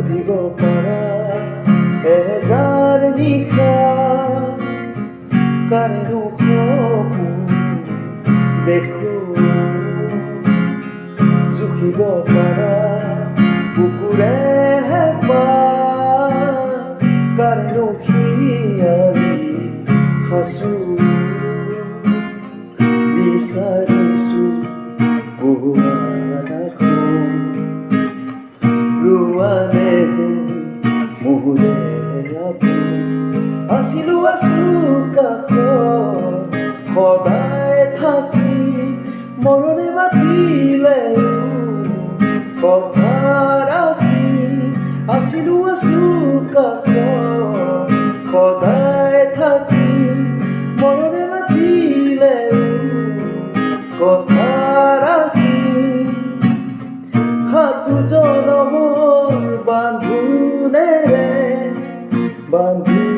দিব পাৰা এজাৰ নিশা কাৰেনো সপোন দেখো জুখিব পাৰা বুকুৰে হেঁপাহ কাৰেনো হিয়ালি সাঁচো বিচাৰিছো ৰুৱানে মোৰে আছিলো আছো কাষত সদায় থাকি মৰণে মাতিলে কথা ৰাখি আছিলো আছো কাষত সদায় থাকি মৰণে মাতিলে কথা ৰাখি সাতো জনমৰ বান্ধোনেৰে বান্ধি